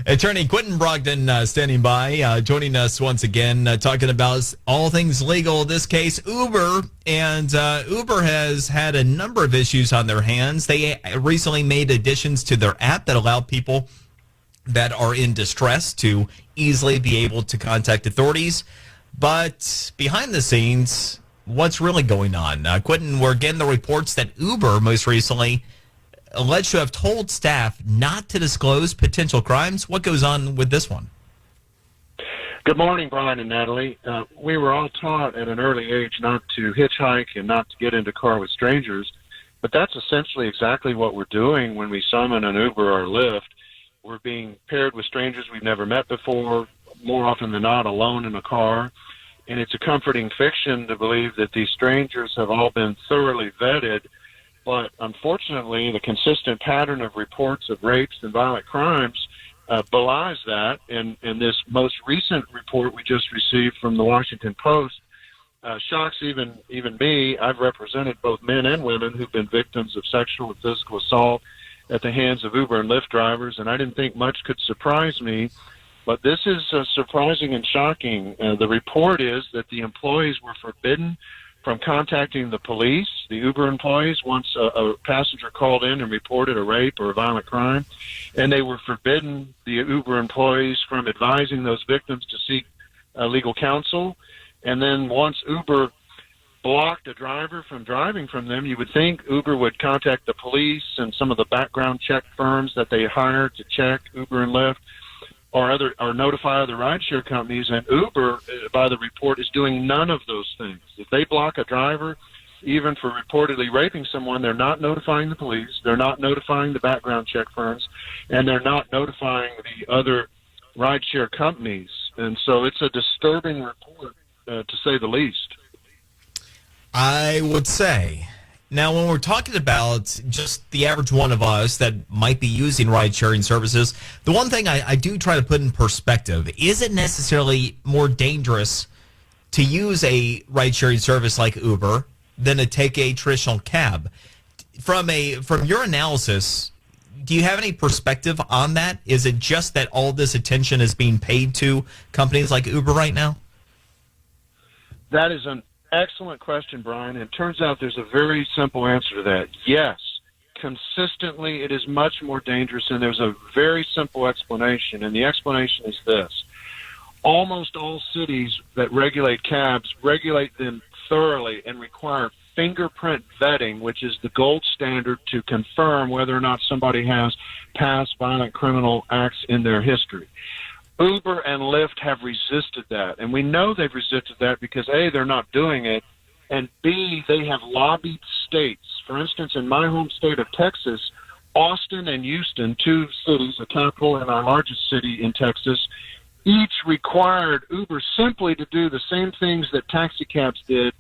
Attorney Quentin Brogdon standing by, joining us once again, talking about all things legal. This case, Uber, and Uber has had a number of issues on their hands. They recently made additions to their app that allow people that are in distress to easily be able to contact authorities. But behind the scenes, what's really going on? Quentin, we're getting the reports that Uber most recently alleged to have told staff not to disclose potential crimes. What goes on with this one? Good morning, Brian and Natalie. We were all taught at an early age not to hitchhike and not to get into a car with strangers, but that's essentially exactly what we're doing when we summon an Uber or Lyft. We're being paired with strangers we've never met before, more often than not alone in a car, and it's a comforting fiction to believe that these strangers have all been thoroughly vetted. But unfortunately, the consistent pattern of reports of rapes and violent crimes belies that. And this most recent report we just received from the Washington Post shocks even me. I've represented both men and women who've been victims of sexual and physical assault at the hands of Uber and Lyft drivers, and I didn't think much could surprise me. But this is surprising and shocking. The report is that the employees were forbidden from contacting the police, the Uber employees, once a passenger called in and reported a rape or a violent crime, and they were forbidden, the Uber employees, from advising those victims to seek legal counsel. And then once Uber blocked a driver from driving from them, you would think Uber would contact the police and some of the background check firms that they hire to check Uber and Lyft, or notify other rideshare companies, and Uber, by the report, is doing none of those things. If they block a driver, even for reportedly raping someone, they're not notifying the police, they're not notifying the background check firms, and they're not notifying the other rideshare companies. And so it's a disturbing report, to say the least. I would say. Now, when we're talking about just the average one of us that might be using ride-sharing services, the one thing I do try to put in perspective, is it necessarily more dangerous to use a ride-sharing service like Uber than to take a traditional cab? From your analysis, do you have any perspective on that? Is it just that all this attention is being paid to companies like Uber right now? That is an excellent question, Brian. It turns out there's a very simple answer to that. Yes, consistently it is much more dangerous, and there's a very simple explanation, and the explanation is this. Almost all cities that regulate cabs regulate them thoroughly and require fingerprint vetting, which is the gold standard to confirm whether or not somebody has past violent criminal acts in their history. Uber and Lyft have resisted that, and we know they've resisted that because, A, they're not doing it, and B, they have lobbied states. For instance, in my home state of Texas, Austin and Houston, two cities, the capital and our largest city in Texas, each required Uber simply to do the same things that taxi cabs did.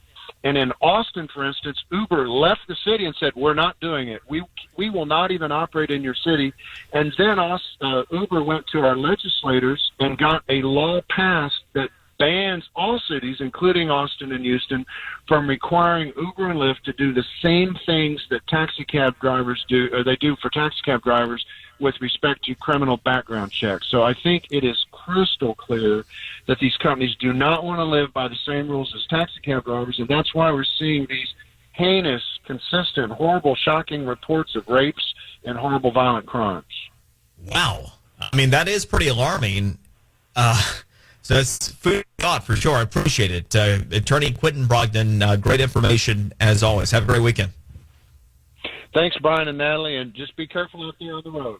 And in Austin, for instance, Uber left the city and said, we're not doing it. We will not even operate in your city. And then Uber went to our legislators and got a law passed that bans all cities, including Austin and Houston, from requiring Uber and Lyft to do the same things that taxi cab drivers do, or they do for taxi cab drivers, with respect to criminal background checks. So I think it is crystal clear that these companies do not want to live by the same rules as taxi cab drivers, and that's why we're seeing these heinous, consistent, horrible, shocking reports of rapes and horrible violent crimes. Wow. I mean, that is pretty alarming. So it's food for thought for sure. I appreciate it. Attorney Quentin Brogdon, great information as always. Have a great weekend. Thanks, Brian and Natalie, and just be careful out there on the road.